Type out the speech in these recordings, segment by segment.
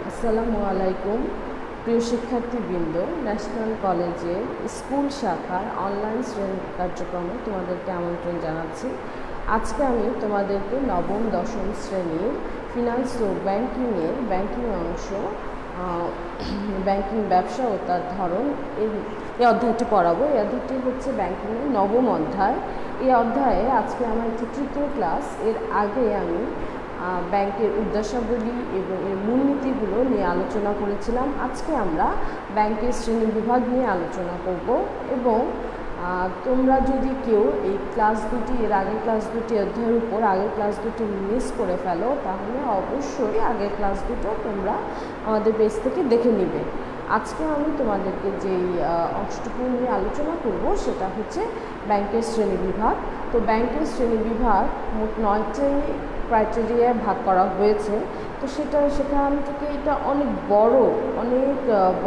আসসালামু আলাইকুম প্রিয় শিক্ষার্থীবৃন্দ, ন্যাশনাল কলেজের স্কুল শাখার অনলাইন শ্রেণী কার্যক্রমে তোমাদেরকে আমন্ত্রণ জানাচ্ছি। আজকে আমি তোমাদেরকে নবম দশম শ্রেণীর ফিনান্স ও ব্যাংকিং অংশ, ব্যাংকিং ব্যবসা ও তার ধরন এই অধ্যায়টি পড়াবো। এই অধ্যায়টি হচ্ছে ব্যাংকিংয়ের নবম অধ্যায়। এই অধ্যায়ে আজকে আমার একটি তৃতীয় ক্লাস। এর আগে আমি ব্যাংকের উদ্দেশ্যাবলী এবং এর মূলনীতিগুলো নিয়ে আলোচনা করেছিলাম। আজকে আমরা ব্যাংকের শ্রেণীবিভাগ নিয়ে আলোচনা করব এবং তোমরা যদি কেউ এই ক্লাস দুটি এর আগের ক্লাস দুটি অধ্যায়ের উপর আগের ক্লাস দুটি মিস করে ফেলো, তাহলে অবশ্যই আগের ক্লাস দুটো তোমরা আমাদের পেজ থেকে দেখে নিবে। আজকে আমি তোমাদেরকে যেই অংশটুকু নিয়ে আলোচনা করব সেটা হচ্ছে ব্যাংকের শ্রেণীবিভাগ। তো ব্যাংকের শ্রেণীবিভাগ মোট 9টি ক্রাইটেরিয়ায় ভাগ করা হয়েছে। তো সেখান থেকে এটা অনেক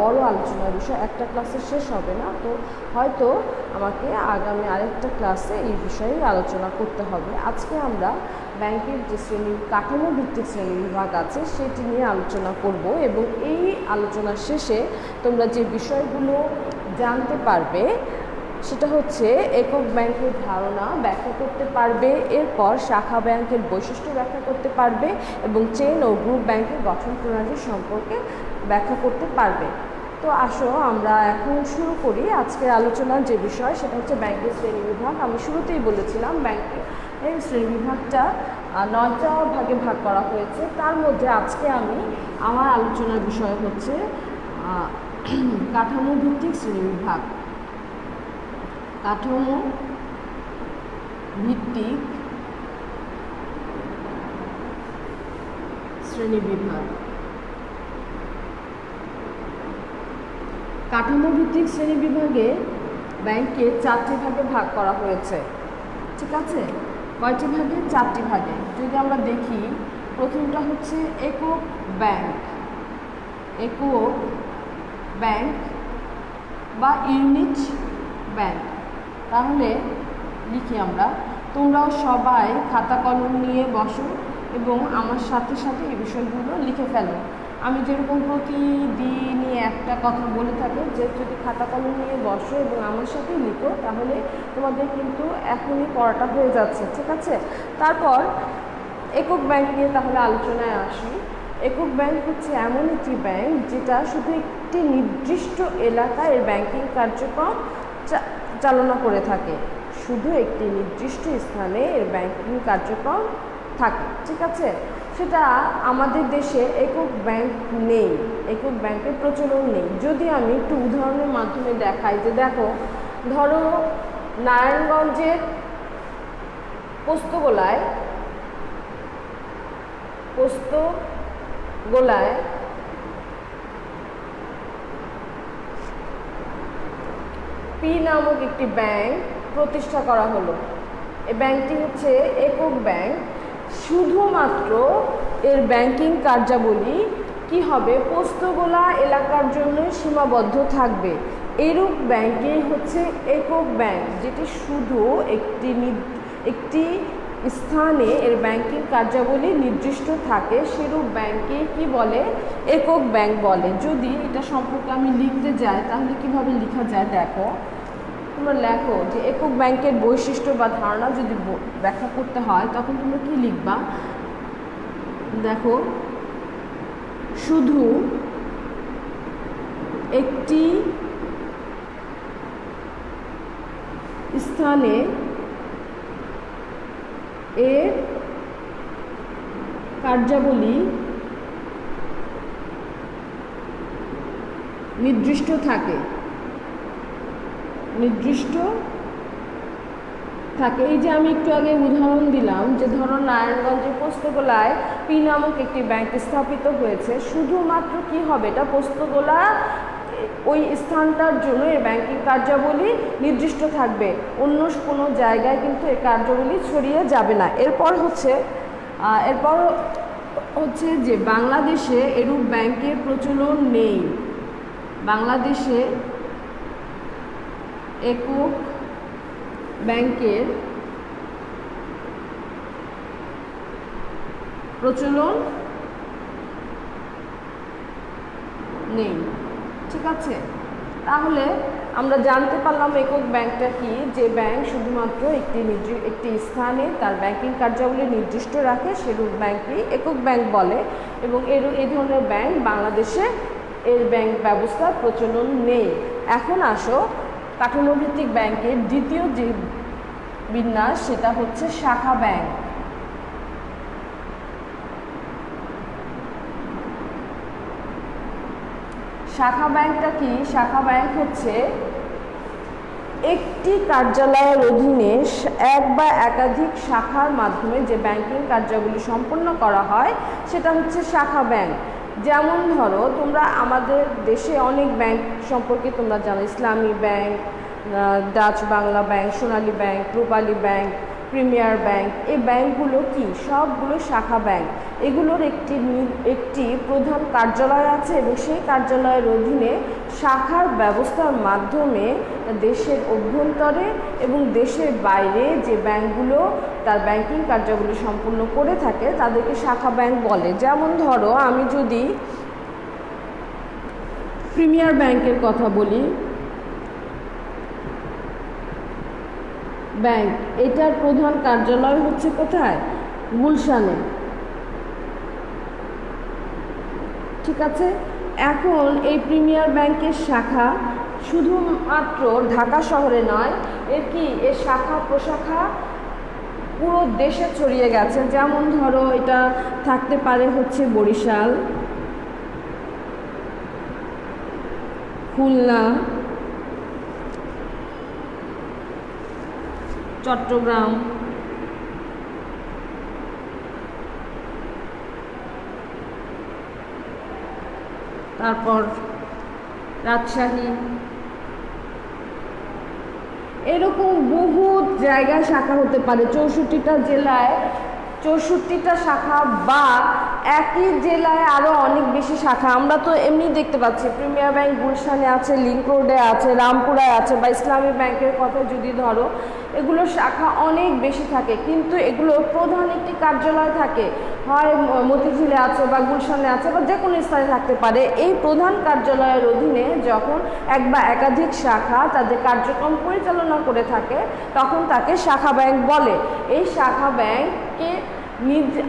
বড় আলোচনার বিষয়, একটা ক্লাসে শেষ হবে না। তো হয়তো আমাকে আগামী আরেকটা ক্লাসে এই বিষয়ে আলোচনা করতে হবে। আজকে আমরা ব্যাংকের যে কাঠামো ভিত্তিক শ্রেণীবিভাগ আছে সেটি নিয়ে আলোচনা করব এবং এই আলোচনার শেষে তোমরা যে বিষয়গুলো জানতে পারবে সেটা হচ্ছে একক ব্যাংকের ধারণা ব্যাখ্যা করতে পারবে, এরপর শাখা ব্যাংকের বৈশিষ্ট্য ব্যাখ্যা করতে পারবে এবং চেইন ও গ্রুপ ব্যাংকের গঠন প্রণালী সম্পর্কে ব্যাখ্যা করতে পারবে। তো আসো আমরা এখন শুরু করি আজকের আলোচনার যে বিষয়, সেটা হচ্ছে ব্যাংকের শ্রেণীবিভাগ। আমি শুরুতেই বলেছিলাম ব্যাংকের শ্রেণীবিভাগটা 9টা ভাগে ভাগ করা হয়েছে। তার মধ্যে আজকে আমার আলোচনার বিষয় হচ্ছে কাঠামো ভিত্তিক শ্রেণীবিভাগ। কাঠামো ভিত্তিক শ্রেণীবিভাগ। কাঠামো ভিত্তিক শ্রেণীবিভাগে ব্যাংকে 4টি ভাগে ভাগ করা হয়েছে। ঠিক আছে, কয়টি ভাগে? 4টি ভাগে। যদি আমরা দেখি, প্রথমটা হচ্ছে একক ব্যাংক বা ইউনিট ব্যাংক। তাহলে লিখি আমরা, তোমরাও সবাই খাতা কলম নিয়ে বসো এবং আমার সাথে সাথে এই বিষয়গুলো লিখে ফেলো। আমি যেরকম প্রতিদিনই একটা কথা বলে থাকি যে যদি খাতা কলম নিয়ে বসো এবং আমার সাথে লিখো, তাহলে তোমাদের কিন্তু এখনই পড়াটা হয়ে যাচ্ছে। ঠিক আছে, তারপর একক ব্যাংক নিয়ে তাহলে আলোচনায় আসি। একক ব্যাংক হচ্ছে এমন একটি ব্যাংক যেটা শুধু একটি নির্দিষ্ট এলাকায় এর ব্যাংকিং কার্যক্রম চালনা করে থাকে। শুধু একটি নির্দিষ্ট স্থানে এর ব্যাংকিং কার্যক্রম থাকে। ঠিক আছে, সেটা আমাদের দেশে একক ব্যাংক নেই, একক ব্যাংকের প্রচলন নেই। যদি আমি একটু উদাহরণের মাধ্যমে দেখাই, যে দেখো, ধরো নারায়ণগঞ্জের পোস্তগোলায় পি নামক একটি ব্যাংক প্রতিষ্ঠা করা হলো। এই ব্যাংকটি হচ্ছে একক ব্যাংক। শুধুমাত্র এর ব্যাংকিং কার্যাবলী কি হবে? পোস্তগোলা এলাকার জন্য সীমাবদ্ধ থাকবে। এরূপ ব্যাংকই হচ্ছে একক ব্যাংক, যেটি শুধু একটি স্থানে এর ব্যাংকিং কার্যাবলী নির্দিষ্ট থাকে। সেরূপ ব্যাংকে কি বলে? একক ব্যাংক বলে। যদি এটা সম্পর্কে আমি লিখতে যাই, তাহলে কিভাবে লেখা যায় দেখো। তোমরা লেখো যে একক ব্যাংকের বৈশিষ্ট্য বা ধারণা যদি ব্যাখ্যা করতে হয়, তখন তোমরা কি লিখবা? দেখো, শুধু একটি স্থানে এর কার্যাবলী নির্দিষ্ট থাকে। এই যে আমি একটু আগে উদাহরণ দিলাম, যে ধরো নারায়ণগঞ্জের পোস্তগোলায় পি নামক একটি ব্যাংক স্থাপিত হয়েছে। শুধুমাত্র কি হবে? এটা পোস্তগোলা ওই স্থানটার জন্য এর ব্যাংকিং কার্যাবলী নির্দিষ্ট থাকবে, অন্য কোনো জায়গায় কিন্তু এর কার্যাবলী ছড়িয়ে যাবে না। এরপর হচ্ছে যে বাংলাদেশে এরূপ ব্যাংকের প্রচলন নেই। বাংলাদেশে একক ব্যাংকের প্রচলন নেই। ঠিক আছে, তাহলে আমরা জানতে পারলাম একক ব্যাংকটা কি, যে ব্যাংক শুধুমাত্র একটি স্থানে তার ব্যাংকিং কার্যাবলী নির্দিষ্ট রাখে সেরূপ ব্যাংকই একক ব্যাংক বলে, এবং এই ধরনের ব্যাংক বাংলাদেশে এর ব্যাংক ব্যবস্থার প্রচলন নেই। এখন আসো কাঠামোভিত্তিক ব্যাংকের দ্বিতীয় যে বিন্যাস সেটা হচ্ছে শাখা ব্যাংক। শাখা ব্যাংকটা কি? শাখা ব্যাংক হচ্ছে একটি কার্যালয়ের অধীনে এক বা একাধিক শাখার মাধ্যমে যে ব্যাংকিং কার্যাবলী সম্পন্ন করা হয় সেটা হচ্ছে শাখা ব্যাংক। যেমন ধরো, তোমরা আমাদের দেশে অনেক ব্যাংক সম্পর্কে তোমরা জানো, ইসলামী ব্যাংক, ডাচ বাংলা ব্যাংক, সোনালী ব্যাংক, রূপালী ব্যাংক, প্রিমিয়ার ব্যাংক। এই ব্যাংকগুলো কি? সবগুলো শাখা ব্যাংক। এগুলোর একটি প্রধান কার্যালয় আছে এবং সেই কার্যালয়ের অধীনে শাখার ব্যবস্থার মাধ্যমে দেশের অভ্যন্তরে এবং দেশের বাইরে যে ব্যাংকগুলো তার ব্যাংকিং কার্যাবলী সম্পূর্ণ করে থাকে তাদেরকে শাখা ব্যাংক বলে। যেমন ধরো, আমি যদি প্রিমিয়ার ব্যাংকের কথা বলি, ব্যাংক এটার প্রধান কার্যালয় হচ্ছে কোথায়? গুলশানে। ঠিক আছে, এখন এই প্রিমিয়ার ব্যাংকের শাখা শুধুমাত্র ঢাকা শহরে নয়, এর শাখা প্রশাখা পুরো দেশে ছড়িয়ে গেছে। যেমন ধরো, এটা থাকতে পারে হচ্ছে বরিশাল, খুলনা, চট্টগ্রাম, তারপর রাজশাহী, এরকম বহু জায়গায় শাখা হতে পারে। 64টা জেলায় 64টা শাখা, বা একই জেলায় আরও অনেক বেশি শাখা। আমরা তো এমনি দেখতে পাচ্ছি প্রিমিয়ার ব্যাংক গুলশানে আছে, লিংক রোডে আছে, রামপুরায় আছে, বা ইসলামী ব্যাংকের কথা যদি ধরো, এগুলোর শাখা অনেক বেশি থাকে, কিন্তু এগুলোর প্রধান একটি কার্যালয় থাকে, হয় মতিঝিলে আছে বা গুলশানে আছে বা যে কোনো স্থানে থাকতে পারে। এই প্রধান কার্যালয়ের অধীনে যখন এক বা একাধিক শাখা তাদের কার্যক্রম পরিচালনা করে থাকে তখন তাকে শাখা ব্যাংক বলে। এই শাখা ব্যাংককে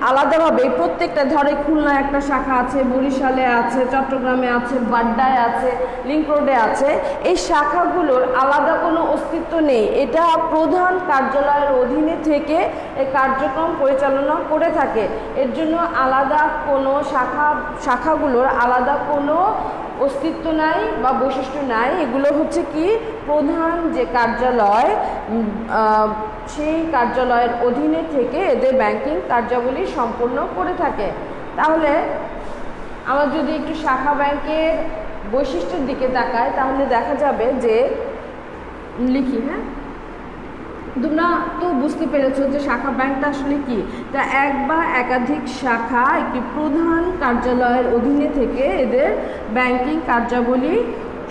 আলাদাভাবে প্রত্যেকটা, ধরে খুলনা একটা শাখা আছে, বরিশালে আছে, চট্টগ্রামে আছে, বাড্ডায় আছে, লিংক রোডে আছে। এই শাখাগুলোর আলাদা কোনো অস্তিত্ব নেই, এটা প্রধান কার্যালয়ের অধীনে থেকে এই কার্যক্রম পরিচালনা করে থাকে। এর জন্য আলাদা কোনো শাখাগুলোর আলাদা কোনো অস্তিত্ব নাই বা বৈশিষ্ট্য নাই। এগুলো হচ্ছে কি, প্রধান যে কার্যালয় সেই কার্যালয়ের অধীনে থেকে এদের ব্যাংকিং কার্যাবলী সম্পন্ন করে থাকে। তাহলে আমরা যদি একটু শাখা ব্যাংকের বৈশিষ্ট্যের দিকে তাকাই তাহলে দেখা যাবে যে, লিখি, হ্যাঁ, তোমরা তো বুঝতে পেরেছো যে শাখা ব্যাংকটা আসলে কি। তা এক বা একাধিক শাখা একটি প্রধান কার্যালয়ের অধীনে থেকে এদের ব্যাংকিং কার্যাবলী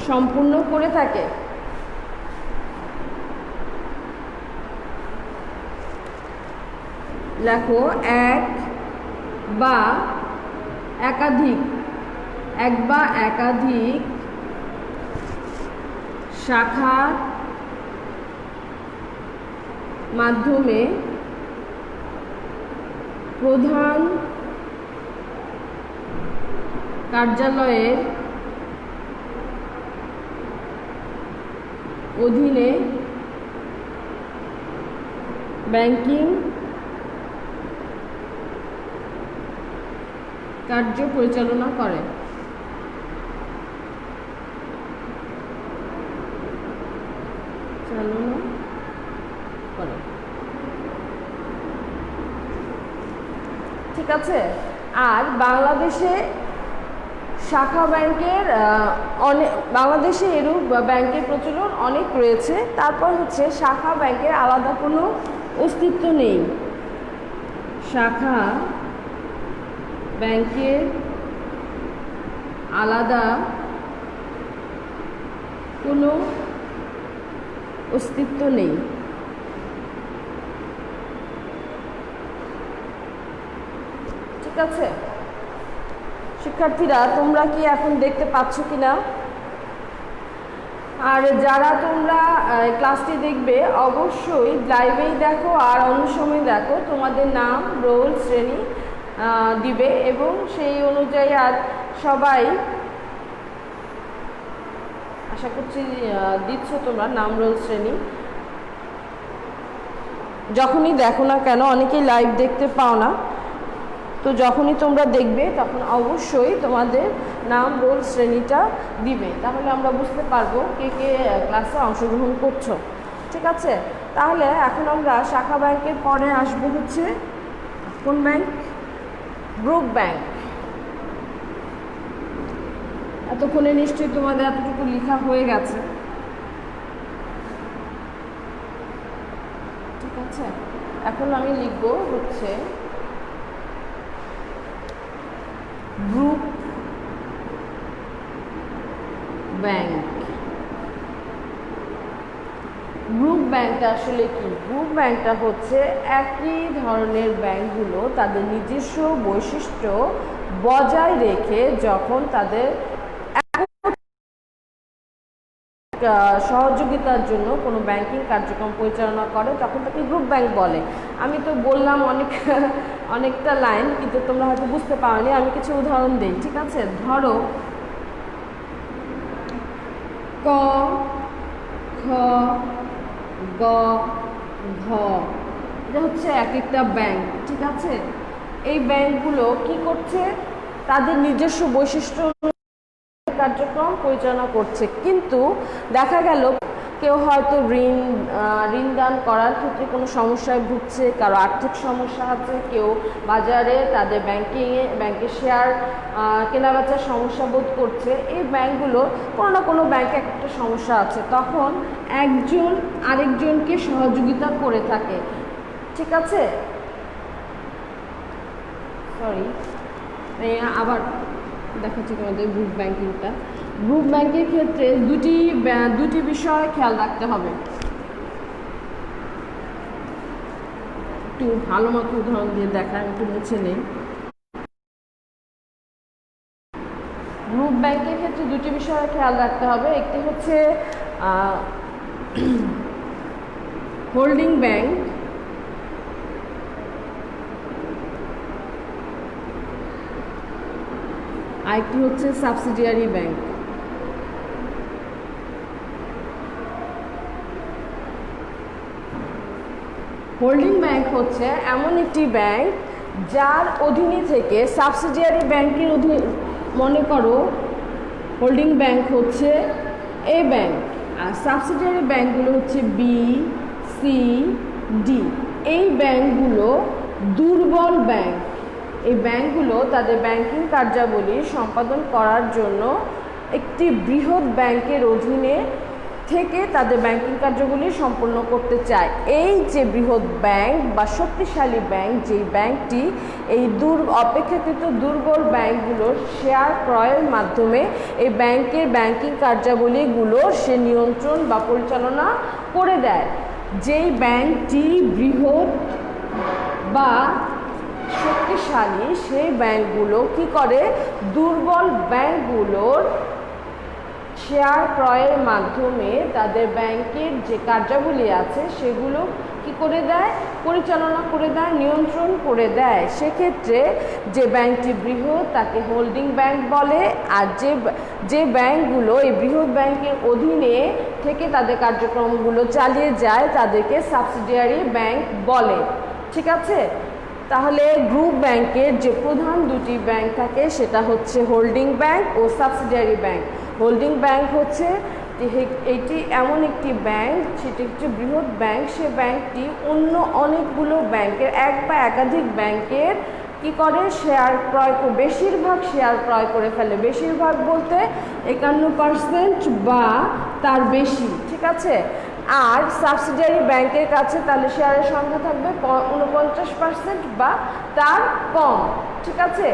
সম্পূর্ণ করে থাকে। লেখো, এক বা একাধিক শাখার মাধ্যমে প্রধান কার্যালয়ের অধীনে ব্যাংকিং কার্য পরিচালনা করে। ঠিক আছে, আর বাংলাদেশে শাখা ব্যাংকের বাংলাদেশে এরূপ ব্যাংকের প্রচলন অনেক রয়েছে। তারপর হচ্ছে শাখা ব্যাংকের আলাদা কোনো অস্তিত্ব নেই। শাখা ব্যাংকের আলাদা কোনো অস্তিত্ব নেই। ঠিক আছে শিক্ষার্থীরা, তোমরা কি এখন দেখতে পাচ্ছ কিনা? আর যারা তোমরা ক্লাসটি দেখবে অবশ্যই লাইভেই দেখো আর অন্য সময় দেখো, তোমাদের নাম, রোল, শ্রেণী দিবে এবং সেই অনুযায়ী আর সবাই আশা করছি দিচ্ছ তোমরা নাম, রোল, শ্রেণী। যখনই দেখো না কেন, অনেকেই লাইভ দেখতে পাও না, তো যখনই তোমরা দেখবে তখন অবশ্যই তোমাদের নাম, রোল, শ্রেণীটা দিবে, তাহলে আমরা বুঝতে পারবো কে কে ক্লাসে অংশগ্রহণ করছো। ঠিক আছে, তাহলে এখন আমরা শাখা ব্যাংকের পরে আসবো হচ্ছে কোন ব্যাংক? Group bank. এতক্ষণে নিশ্চয়ই তোমাদের এতটুকু লেখা হয়ে গেছে। ঠিক আছে, এখন আমি লিখবো হচ্ছে গ্রুপ ব্যাংক। গ্রুপ ব্যাংকটা আসলে কি? গ্রুপ ব্যাংকটা হচ্ছে একই ধরনের ব্যাংকগুলো তাদের নিজস্ব বৈশিষ্ট্য বজায় রেখে যখন তাদের সহযোগিতার জন্য কোনো ব্যাংকিং কার্যক্রম পরিচালনা করে তখন তাকে গ্রুপ ব্যাংক বলে। আমি তো বললাম অনেকটা লাইন, কিন্তু তোমরা হয়তো বুঝতে পারোনি, আমি কিছু উদাহরণ দিই। ঠিক আছে, ধরো ক, খ, গ, ঘ, এটা হচ্ছে এক একটা ব্যাংক। ঠিক আছে, এই ব্যাংকগুলো কি করছে? তাদের নিজস্ব বৈশিষ্ট্য কার্যক্রম পরিচালনা করছে, কিন্তু দেখা গেল কেউ হয়তো ঋণ দান করার ক্ষেত্রে কোনো সমস্যায় ভুগছে, কারো আর্থিক সমস্যা আছে, কেউ বাজারে তাদের ব্যাংকের শেয়ার কেনাবেচার সমস্যা বোধ করছে। এই ব্যাংকগুলো কোনো না কোনো ব্যাংকে একটা সমস্যা আছে, তখন একজন আরেকজনকে সহযোগিতা করে থাকে। ঠিক আছে, সরি আবার দেখাচ্ছি তোমাদের গ্রুপ ব্যাংকিংটা। গ্রুপ ব্যাংকের ক্ষেত্রে দুটি বিষয় খেয়াল রাখতে হবে। একটু ভালো মতো উদাহরণ দিয়ে দেখা, একটু মুছে নেই। গ্রুপ ব্যাংকের ক্ষেত্রে দুটি বিষয় খেয়াল রাখতে হবে। একটি হচ্ছে হোল্ডিং ব্যাংক, আরেকটি হচ্ছে সাবসিডিয়ারি ব্যাংক। হোল্ডিং ব্যাংক হচ্ছে এমন একটি ব্যাংক যার অধীনে থেকে সাবসিডিয়ারি ব্যাংকের অধীনে, মনে করো হোল্ডিং ব্যাংক হচ্ছে এ ব্যাংক আর সাবসিডিয়ারি ব্যাংকগুলো হচ্ছে বি, সি, ডি। এই ব্যাংকগুলো দুর্বল ব্যাংক। এই ব্যাংকগুলো তাদের ব্যাংকিং কার্যাবলী সম্পাদন করার জন্য একটি বৃহৎ ব্যাংকের অধীনে থেকে তাদের ব্যাংকিং কার্যগুলি সম্পন্ন করতে চায়। এই যে বৃহৎ ব্যাংক বা শক্তিশালী ব্যাংক, যেই ব্যাংকটি এই অপেক্ষাকৃত দুর্বল ব্যাংকগুলোর শেয়ার ক্রয়ের মাধ্যমে এই ব্যাংকের ব্যাংকিং কার্যাবলীগুলো সে নিয়ন্ত্রণ বা পরিচালনা করে দেয়। যেই ব্যাংকটি বৃহৎ বা শক্তিশালী, সেই ব্যাংকগুলো কি করে? দুর্বল ব্যাংকগুলোর শেয়ার ক্রয়ের মাধ্যমে তাদের ব্যাংকের যে কার্যাবলী আছে সেগুলো কি করে দেয়? পরিচালনা করে দেয়, নিয়ন্ত্রণ করে দেয়। সেক্ষেত্রে যে ব্যাংকটি বৃহৎ তাকে হোল্ডিং ব্যাংক বলে, আর যে ব্যাংকগুলো এই বৃহৎ ব্যাংকের অধীনে থেকে তাদের কার্যক্রমগুলো চালিয়ে যায় তাদেরকে সাবসিডিয়ারি ব্যাংক বলে। ঠিক আছে, তাহলে গ্রুপ ব্যাংকের যে প্রধান দুটি ব্যাংক থাকে সেটা হচ্ছে হোল্ডিং ব্যাংক ও সাবসিডিয়ারি ব্যাংক। হোল্ডিং ব্যাংক হচ্ছে এটি এমন একটি ব্যাংক, সেটি একটি বৃহৎ ব্যাংক। সে ব্যাংকটি অন্য অনেকগুলো ব্যাংকের এক বা একাধিক ব্যাংকের কি করে? শেয়ার ক্রয়, বেশিরভাগ শেয়ার ক্রয় করে ফেলে। বেশিরভাগ বলতে 51% বা তার বেশি। ঠিক আছে, আর সাবসিডিয়ারি ব্যাংকের কাছে তাহলে শেয়ারের সংখ্যা থাকবে 49% বা তার কম। ঠিক আছে,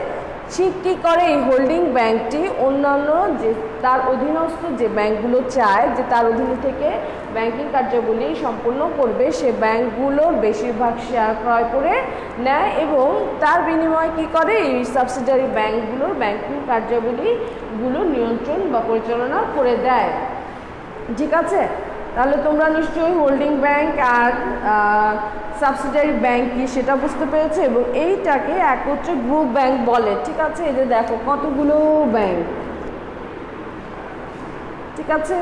ঠিক কী করে এই হোল্ডিং ব্যাংকটি অন্যান্য যে তার অধীনস্থ যে ব্যাংকগুলো চায় যে তার অধীনে থেকে ব্যাংকিং কার্যাবলী সম্পূর্ণ করবে, সে ব্যাংকগুলোর বেশিরভাগ শেয়ার ক্রয় করে নেয় এবং তার বিনিময়ে কী করে এই সাবসিডিয়ারি ব্যাংকগুলোর ব্যাংকিং কার্যাবলীগুলো নিয়ন্ত্রণ বা পরিচালনা করে দেয়। ঠিক আছে, তাহলে তোমরা নিশ্চয়ই হোল্ডিং ব্যাংক আর সাবসিডিয়ারি ব্যাংক কি সেটা বুঝতে পেরেছো এবং এইটাকে একত্রে গ্রুপ ব্যাংক বলে। ঠিক আছে, এই যে দেখো কতগুলো ব্যাংক। ঠিক আছে,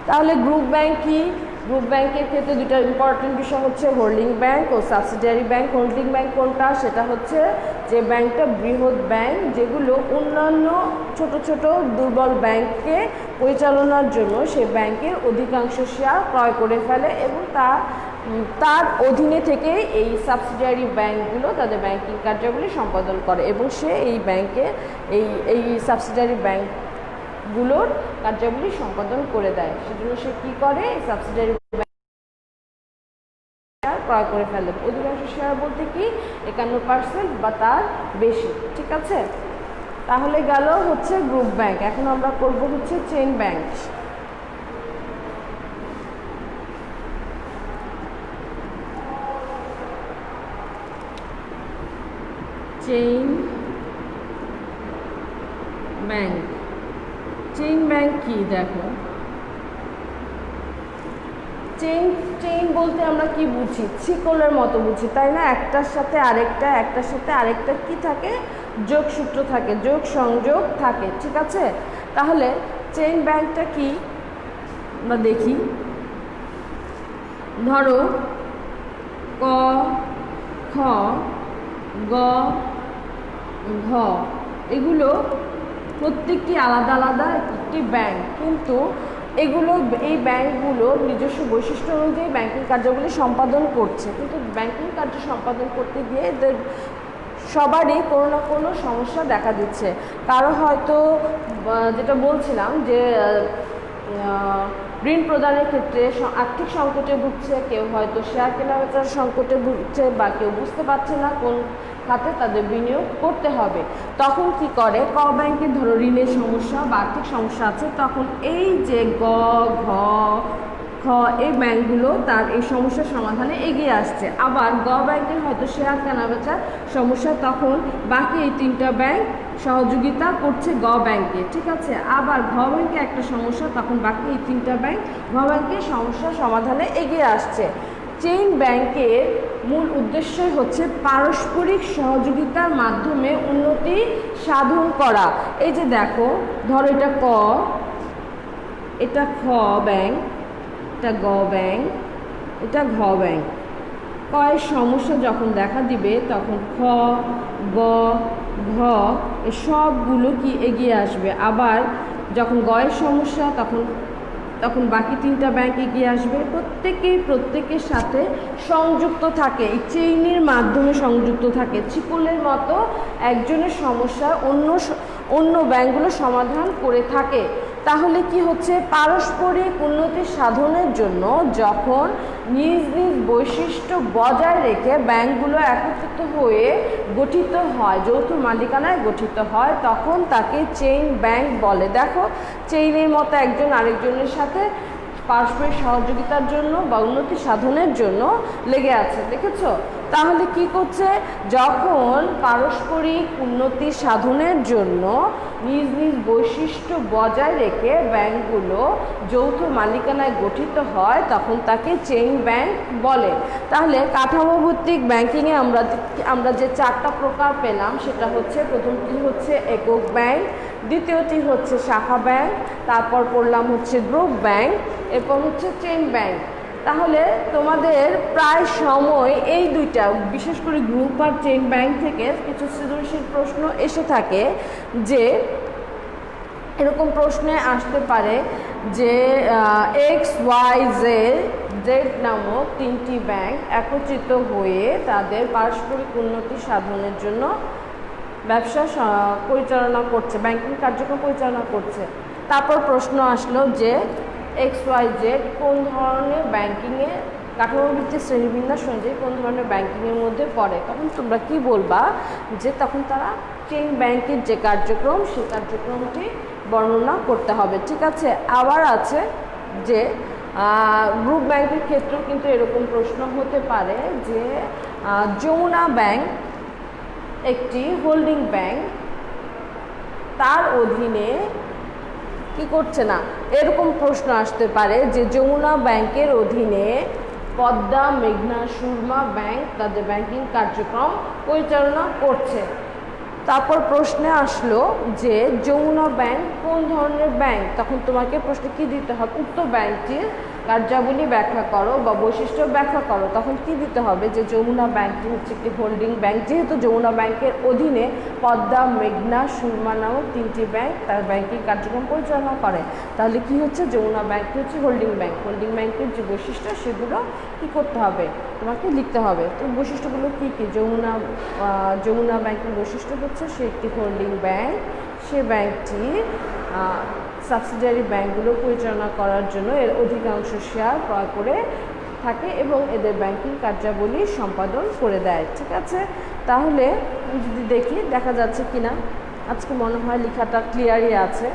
তাহলে গ্রুপ ব্যাংক কি? গ্রুপ ব্যাংকের ক্ষেত্রে দুটো ইম্পর্টেন্ট বিষয় হচ্ছে হোল্ডিং ব্যাংক ও সাবসিডিয়ারি ব্যাংক। হোল্ডিং ব্যাংক কোনটা? সেটা হচ্ছে যে ব্যাংকটা বৃহৎ ব্যাংক যেগুলো অন্যান্য ছোট ছোট দুর্বল ব্যাংককে পরিচালনার জন্য সে ব্যাংকের অধিকাংশ শেয়ার ক্রয় করে ফেলে এবং তার অধীনে থেকে এই সাবসিডিয়ারি ব্যাংকগুলো তাদের ব্যাংকিং কার্যাবলী সম্পাদন করে এবং সে এই ব্যাংকে এই সাবসিডিয়ারি ব্যাংকগুলোর কার্যাবলী সম্পাদন করে দেয়। সেজন্য সে কী করে? সাবসিডিয়ারি শেয়ার ক্রয় করে ফেলে। অধিকাংশ শেয়ার বলতে কি 51% বা তার বেশি। ঠিক আছে, তাহলে গেল হচ্ছে গ্রুপ ব্যাংক। এখন আমরা করব হচ্ছে chain bank. Chain bank. Chain bank কি? দেখো চেইন বলতে আমরা কি বুঝি? শিকলের মতো বুঝি, তাই না? একটার সাথে আরেকটা কি থাকে? যোগসূত্র থাকে, যোগ সংযোগ থাকে। ঠিক আছে, তাহলে চেইন ব্যাংকটা কি আমরা দেখি। ধরো ক, খ, গ, ঘ এগুলো প্রত্যেকটি আলাদা আলাদা একটি ব্যাংক, কিন্তু এই ব্যাংকগুলোর নিজস্ব বৈশিষ্ট্য অনুযায়ী ব্যাংকিং কার্যাবলী সম্পাদন করছে, কিন্তু ব্যাংকিং কার্য সম্পাদন করতে গিয়ে এদের সবারই কোনো না কোনো সমস্যা দেখা দিচ্ছে। কারো হয়তো যেটা বলছিলাম যে ঋণ প্রদানের ক্ষেত্রে আর্থিক সংকটে ভুগছে, কেউ হয়তো শেয়ার কেনাবেচার সংকটে ভুগছে বা কেউ বুঝতে পারছে না কোন খাতে তাদের বিনিয়োগ করতে হবে। তখন কি করে? ক ব্যাংকের ধরো ঋণের সমস্যা বা আর্থিক সমস্যা আছে, তখন এই যে গ, ঘ, খ এই ব্যাংকগুলো তার এই সমস্যার সমাধানে এগিয়ে আসছে। আবার গ ব্যাংকের হয়তো শেয়ার কেনাবেচার সমস্যা, তখন বাকি এই তিনটা ব্যাংক সহযোগিতা করছে গ ব্যাংকে। ঠিক আছে, আবার ঘ ব্যাংকে একটা সমস্যা, তখন বাকি এই তিনটা ব্যাংক ঘ ব্যাংকের সমস্যার সমাধানে এগিয়ে আসছে। চেইন ব্যাংকের মূল উদ্দেশ্যই হচ্ছে পারস্পরিক সহযোগিতার মাধ্যমে উন্নতি সাধন করা। এই যে দেখো, ধরো এটা ক, এটা খ ব্যাংক, এটা গ ব্যাংক, এটা ঘ ব্যাংক। কয়ের সমস্যা যখন দেখা দিবে তখন খ, গ, ঘ এ সবগুলো কি এগিয়ে আসবে। আবার যখন গয়ের সমস্যা তখন বাকি তিনটা ব্যাংক এগিয়ে আসবে। প্রত্যেকের সাথে সংযুক্ত থাকে, এই চেইনের মাধ্যমে সংযুক্ত থাকে। শিকলের মতো একজনের সমস্যা অন্য ব্যাংকগুলো সমাধান করে থাকে। তাহলে কি হচ্ছে? পারস্পরিক উন্নতি সাধনের জন্য যখন নিজ নিজ বৈশিষ্ট্য বজায় রেখে ব্যাংকগুলো একত্রিত হয়ে গঠিত হয়, যৌথ মালিকানায় গঠিত হয়, তখন তাকে চেইন ব্যাংক বলে। দেখো, চেইনের মতো একজন আরেকজনের সাথে পারস্পরিক সহযোগিতার জন্য বা উন্নতি সাধনের জন্য লেগে আছে। দেখেছো? তাহলে কি করছে? যখন পারস্পরিক উন্নতি সাধনের জন্য নিজ নিজ বৈশিষ্ট্য বজায় রেখে ব্যাংকগুলো যৌথ মালিকানায় গঠিত হয়, তখন তাকে চেইন ব্যাংক বলে। তাহলে কাঠামোভিত্তিক ব্যাংকিংয়ে আমরা যে চারটা প্রকার পেলাম, সেটা হচ্ছে প্রথমটি হচ্ছে একক ব্যাংক, দ্বিতীয়টি হচ্ছে শাখা ব্যাংক, তারপর পড়লাম হচ্ছে গ্রুপ ব্যাংক, এরপর হচ্ছে চেইন ব্যাংক। তাহলে তোমাদের প্রায় সময় এই দুইটা, বিশেষ করে গ্রুপ আর চেইন ব্যাংক থেকে কিছু সৃজনশীল প্রশ্ন এসে থাকে, যে এরকম প্রশ্নে আসতে পারে যে XYZ নামক তিনটি ব্যাংক একত্রিত হয়ে তাদের পারস্পরিক উন্নতি সাধনের জন্য ব্যবসা পরিচালনা করছে, ব্যাংকিং কার্যক্রম পরিচালনা করছে। তারপর প্রশ্ন আসলো যে XYZ কোন ধরনের ব্যাংকিংয়ে কাঠামোভিত্তিক শ্রেণীবিন্যাস অনুযায়ী কোন ধরনের ব্যাংকিংয়ের মধ্যে পড়ে, তখন তোমরা কি বলবা যে তখন তারা চেইন ব্যাংকের যে কার্যক্রম সেই কার্যক্রমটি বর্ণনা করতে হবে। ঠিক আছে, আবার আছে যে গ্রুপ ব্যাংকের ক্ষেত্রেও কিন্তু এরকম প্রশ্ন হতে পারে যে যমুনা ব্যাংক একটি হোল্ডিং ব্যাংক, তার অধীনে কি করছে না, এরকম প্রশ্ন আসতে পারে যে যমুনা ব্যাংকের অধীনে পদ্মা, মেঘনা, সুরমা ব্যাংক তাদের ব্যাংকিং কার্যক্রম পরিচালনা করছে। তারপর প্রশ্নে আসলো যে যমুনা ব্যাংক কোন ধরনের ব্যাংক, তখন তোমাকে প্রশ্নে কি দিতে হবে, উক্ত ব্যাংকটির কার্যাবলী ব্যাখ্যা করো বা বৈশিষ্ট্য ব্যাখ্যা করো। তখন কি দিতে হবে যে যমুনা ব্যাংকটি হচ্ছে একটি হোল্ডিং ব্যাংক, যেহেতু যমুনা ব্যাংকের অধীনে পদ্মা, মেঘনা, সুরমা নামক তিনটি ব্যাংক তার ব্যাংকিং কার্যক্রম পরিচালনা করে, তাহলে কি হচ্ছে যমুনা ব্যাংকটি হচ্ছে হোল্ডিং ব্যাংক। হোল্ডিং ব্যাংকের যে বৈশিষ্ট্য সেগুলো কি করতে হবে, তোমাকে লিখতে হবে। তো বৈশিষ্ট্যগুলো কি কি, যমুনা ব্যাংকের বৈশিষ্ট্য হচ্ছে সে একটি হোল্ডিং ব্যাংক, সে ব্যাংকটি সাবসিডিয়ারি ব্যাংকগুলো পরিচালনা করার জন্য এর অধিকাংশ শেয়ার ক্রয় করে থাকে এবং এদের ব্যাংকিং কার্যাবলী সম্পাদন করে দেয়। ঠিক আছে, তাহলে যদি দেখি দেখা যাচ্ছে কিনা, আজকে মনে হয় লেখাটা ক্লিয়ারই আছে।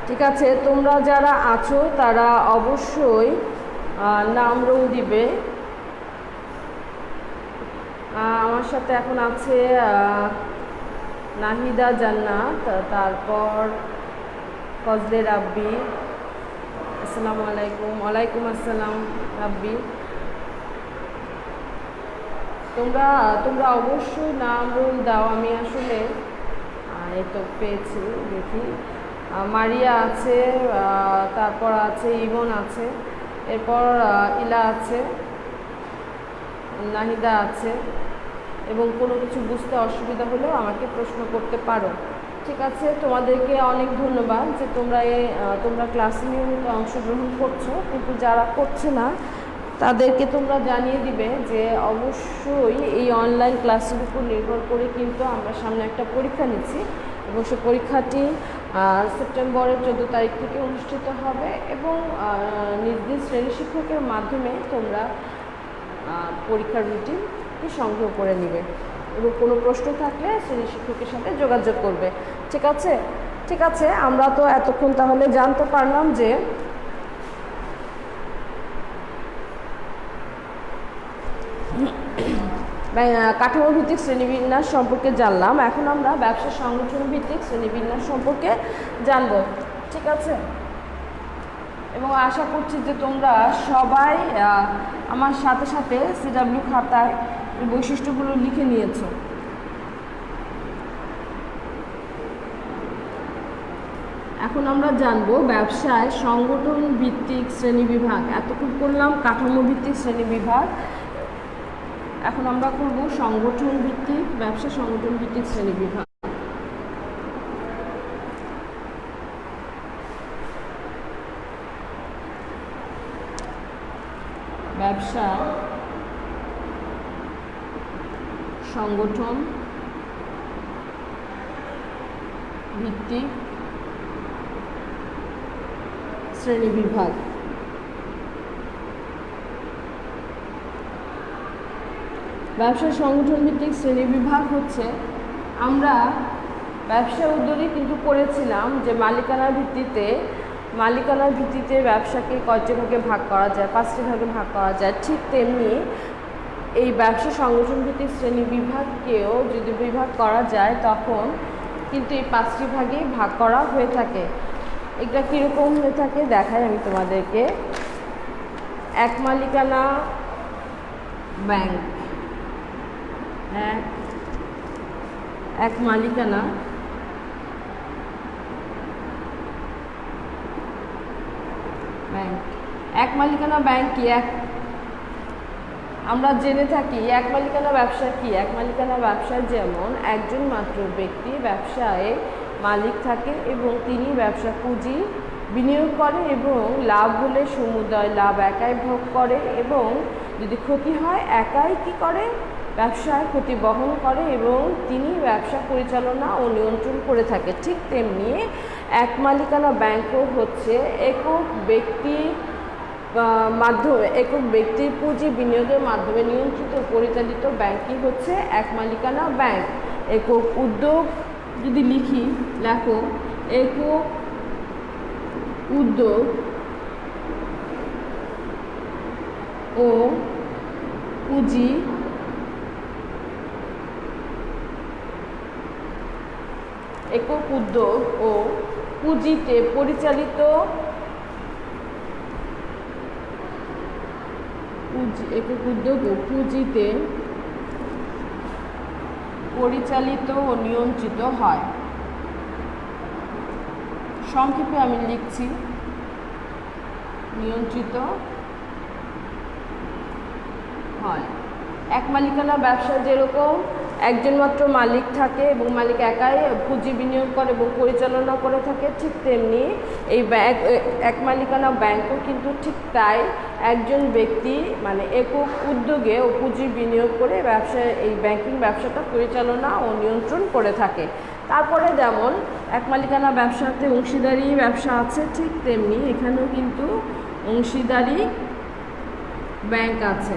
ঠিক আছে, তোমরা যারা আছো তারা অবশ্যই নাম রোল দিবে। আমার সাথে এখন আছে নাহিদা জান্নাত, তারপর ফজলে রাব্বি। আসসালামু আলাইকুম। ওয়ালাইকুম আসসালাম রাব্বি। তোমরা অবশ্যই নাম রোল দাও। আমি আসলে এই তো পেয়েছি, দেখি মারিয়া আছে, তারপর আছে ইমন আছে, এরপর ইলা আছে, নাহিদা আছে, এবং কোনো কিছু বুঝতে অসুবিধা হলেও আমাকে প্রশ্ন করতে পারো। ঠিক আছে, তোমাদেরকে অনেক ধন্যবাদ যে তোমরা ক্লাসে নিয়মিত অংশগ্রহণ করছো, কিন্তু যারা করছে না তাদেরকে তোমরা জানিয়ে দিবে যে অবশ্যই এই অনলাইন ক্লাসের উপর নির্ভর করে কিন্তু আমরা সামনে একটা পরীক্ষা নিচ্ছি এবং সে পরীক্ষাটি সেপ্টেম্বরের 14 তারিখ থেকে অনুষ্ঠিত হবে এবং নির্দিষ্ট শ্রেণী শিক্ষকের মাধ্যমে তোমরা পরীক্ষার রুটিনটি সংগ্রহ করে নেবে এবং কোনো প্রশ্ন থাকলে শ্রেণী শিক্ষকের সাথে যোগাযোগ করবে। ঠিক আছে, ঠিক আছে, আমরা তো এতক্ষণ তাহলে জানতে পারলাম যে কাঠামো ভিত্তিক শ্রেণীবিন্যাস সম্পর্কে জানলাম। এখন আমরা ব্যবসা সংগঠন ভিত্তিক শ্রেণীবিন্যাস সম্পর্কে জানব। ঠিক আছে, এবং আশা করছি যে তোমরা সবাই আমার সাথে সাথে সিডাব্লিউ খাতায় বৈশিষ্ট্যগুলো লিখে নিয়েছো। এখন আমরা জানব ব্যবসায় সংগঠন ভিত্তিক শ্রেণীবিভাগ। এতক্ষণ করলাম কাঠামো ভিত্তিক শ্রেণীবিভাগ, এখন আমরা করব সংগঠন ভিত্তিক, ব্যবসা সংগঠন ভিত্তিক শ্রেণীবিভাগ। ব্যবসা সংগঠন ভিত্তিক শ্রেণীবিভাগ। ব্যবসা সংগঠন ভিত্তিক শ্রেণীবিভাগ হচ্ছে, আমরা ব্যবসা উদ্যোগে কিন্তু পড়েছিলাম যে মালিকানার ভিত্তিতে ব্যবসাকে কয়টি ভাগে ভাগ করা যায়, 5টি ভাগে ভাগ করা যায়। ঠিক তেমনি এই ব্যবসা সংগঠন ভিত্তিক শ্রেণীবিভাগকেও যদি বিভাগ করা যায় তখন কিন্তু এই 5টি ভাগেই ভাগ করা হয়ে থাকে। এটা কীরকম হয়ে থাকে দেখাই আমি তোমাদেরকে। এক মালিকানা ব্যাংক, এক মালিকানা ব্যাংক। এক মালিকানা ব্যাংক কি, আমরা জেনে থাকি এক মালিকানা ব্যবসা কি। এক মালিকানা ব্যবসায় যেমন একজন মাত্র ব্যক্তি ব্যবসায় মালিক থাকে এবং তিনি ব্যবসা পুঁজি বিনিয়োগ করে এবং লাভ হলে সমুদয় লাভ একাই ভোগ করে এবং যদি ক্ষতি হয় একাই কি করে, ব্যবসায় ক্ষতি বহন করে এবং তিনি ব্যবসা পরিচালনা ও নিয়ন্ত্রণ করে থাকে। ঠিক তেমনি এক মালিকানা ব্যাংকও হচ্ছে একক ব্যক্তির মাধ্যমে একক ব্যক্তির পুঁজি বিনিয়োগের মাধ্যমে নিয়ন্ত্রিত পরিচালিত ব্যাংকই হচ্ছে এক মালিকানা ব্যাংক। একক উদ্যোগ যদি লেখো একক উদ্যোগ ও পুঁজি একক উদ্যোগ ও পুঁজিতে পরিচালিত একক উদ্যোগ ও পুঁজিতে পরিচালিত ও নিয়ন্ত্রিত হয়। সংক্ষেপে আমি লিখছি নিয়ন্ত্রিত হয়। এক মালিকানা ব্যবসা যেরকম একজন মাত্র মালিক থাকে এবং মালিক একাই পুঁজি বিনিয়োগ করে এবং পরিচালনা করে থাকে, ঠিক তেমনি এই এক মালিকানা ব্যাংকও কিন্তু ঠিক তাই একজন ব্যক্তি মানে একক উদ্যোগে ও পুঁজি বিনিয়োগ করে এই ব্যাংকিং ব্যবসাটা পরিচালনা ও নিয়ন্ত্রণ করে থাকে। তারপরে যেমন এক মালিকানা ব্যবসাতে অংশীদারি ব্যবসা আছে, ঠিক তেমনি এখানেও কিন্তু অংশীদারি ব্যাংক আছে।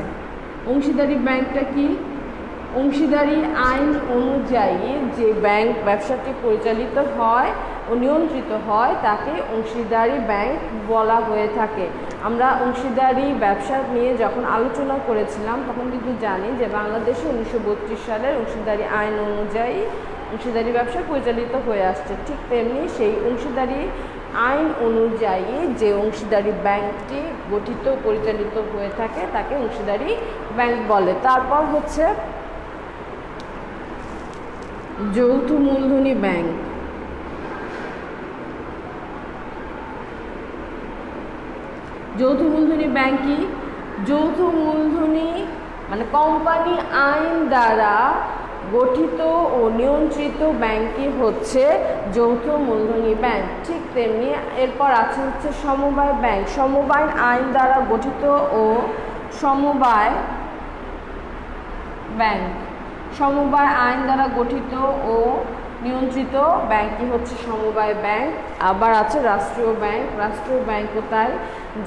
অংশীদারি ব্যাংকটা কি? অংশীদারি আইন অনুযায়ী যে ব্যাংক ব্যবসাটি পরিচালিত হয় ও নিয়ন্ত্রিত হয় তাকে অংশীদারি ব্যাংক বলা হয়ে থাকে। আমরা অংশীদারি ব্যবসা নিয়ে যখন আলোচনা করেছিলাম তখন কিন্তু জানি যে বাংলাদেশে 1932 সালের অংশীদারি আইন অনুযায়ী অংশীদারি ব্যবসা পরিচালিত হয়ে আসছে। ঠিক তেমনি সেই অংশীদারি আইন অনুযায়ী যে অংশীদারি ব্যাংকটি গঠিত পরিচালিত হয়ে থাকে তাকে অংশীদারি ব্যাংক বলে। তারপর হচ্ছে যৌথ মূলধনী ব্যাংক। যৌথ মূলধনী ব্যাংক কি? যৌথ মূলধনী মানে কোম্পানি আইন দ্বারা গঠিত ও নিয়ন্ত্রিত ব্যাংকই হচ্ছে যৌথ মূলধনী ব্যাংক। ঠিক তেমনি এরপর আছে হচ্ছে সমবায় ব্যাংক। সমবায় আইন দ্বারা গঠিত ও সমবায় ব্যাংক। সমবায় আইন দ্বারা গঠিত ও নিয়ন্ত্রিত ব্যাংকই হচ্ছে সমবায় ব্যাংক। আবার আছে রাষ্ট্রীয় ব্যাংক। রাষ্ট্রীয় ব্যাংকও তাই,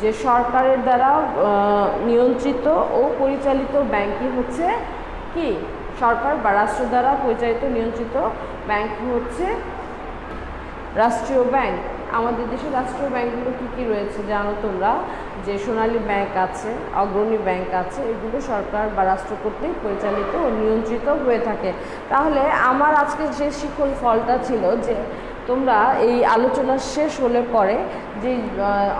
যে সরকারের দ্বারা নিয়ন্ত্রিত ও পরিচালিত ব্যাংকই হচ্ছে কি? সরকার বা রাষ্ট্র দ্বারা পরিচালিত নিয়ন্ত্রিত ব্যাংক হচ্ছে রাষ্ট্রীয় ব্যাংক। আমাদের দেশে রাষ্ট্রীয় ব্যাংকগুলো কী কী রয়েছে জানো তোমরা? যে সোনালী ব্যাংক আছে, অগ্রণী ব্যাংক আছে, এগুলো সরকার বা রাষ্ট্র কর্তৃক পরিচালিত ও নিয়ন্ত্রিত হয়ে থাকে। তাহলে আমার আজকে যে শিক্ষণ ফলটা ছিল যে তোমরা এই আলোচনা শেষ হলে পরে যে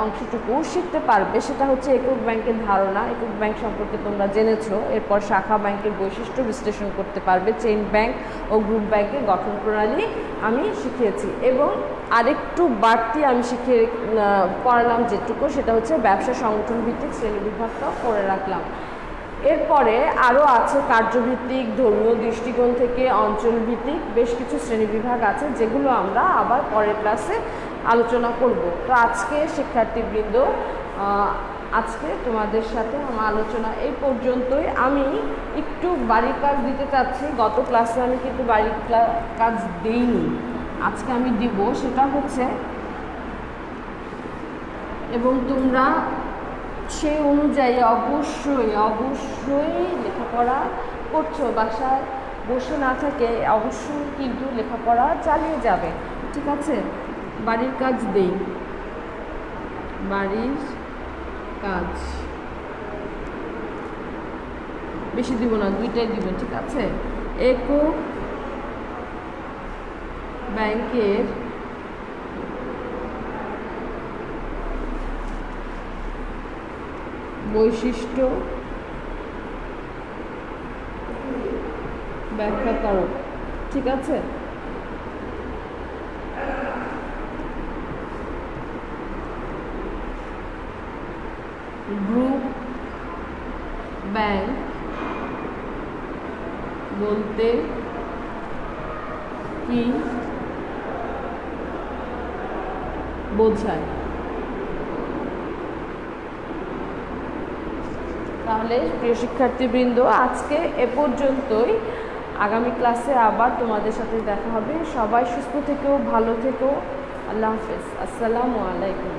অংশটুকু শিখতে পারবে সেটা হচ্ছে একক ব্যাংকের ধারণা। একক ব্যাংক সম্পর্কে তোমরা জেনেছো। এরপর শাখা ব্যাংকের বৈশিষ্ট্য বিশ্লেষণ করতে পারবে। চেইন ব্যাংক ও গ্রুপ ব্যাংকের গঠন প্রণালী আমি শিখিয়েছি এবং আরেকটু বাড়তি আমি শিখিয়ে পড়ালাম যেটুকু, সেটা হচ্ছে ব্যবসা সংগঠন ভিত্তিক শ্রেণীবিভাগটা করে রাখলাম। এরপরে আরও আছে কার্যভিত্তিক, ধর্মীয় দৃষ্টিকোণ থেকে অঞ্চলভিত্তিক বেশ কিছু শ্রেণীবিভাগ আছে যেগুলো আমরা আবার পরের ক্লাসে আলোচনা করব। তো আজকে শিক্ষার্থীবৃন্দ, আজকে তোমাদের সাথে আমার আলোচনা এই পর্যন্তই। আমি একটু বাড়ির কাজ দিতে চাচ্ছি। গত ক্লাসে আমি কিন্তু বাড়ির কাজ দিইনি, আজকে আমি দিব। সেটা হচ্ছে এবং তোমরা সেই অনুযায়ী অবশ্যই লেখাপড়া করছো। বাসায় বসে না থাকে অবশ্যই কিন্তু লেখাপড়া চালিয়ে যাবে, ঠিক আছে? বাড়ির কাজ দেই। বাড়ির কাজ বেশি দিব না, দুইটাই দিব, ঠিক আছে? একক ব্যাংকের বৈশিষ্ট্য ব্যাখ্যা করো, ঠিক আছে? গ্রুপ ব্যাংক বলতে কি বোঝায়? তাহলে প্রিয় শিক্ষার্থীবৃন্দ, আজকে এ পর্যন্তই। আগামী ক্লাসে আবার তোমাদের সাথে দেখা হবে। সবাই সুস্থ থেকো, ভালো থেকো। আল্লাহ হাফেজ। আসসালামু আলাইকুম।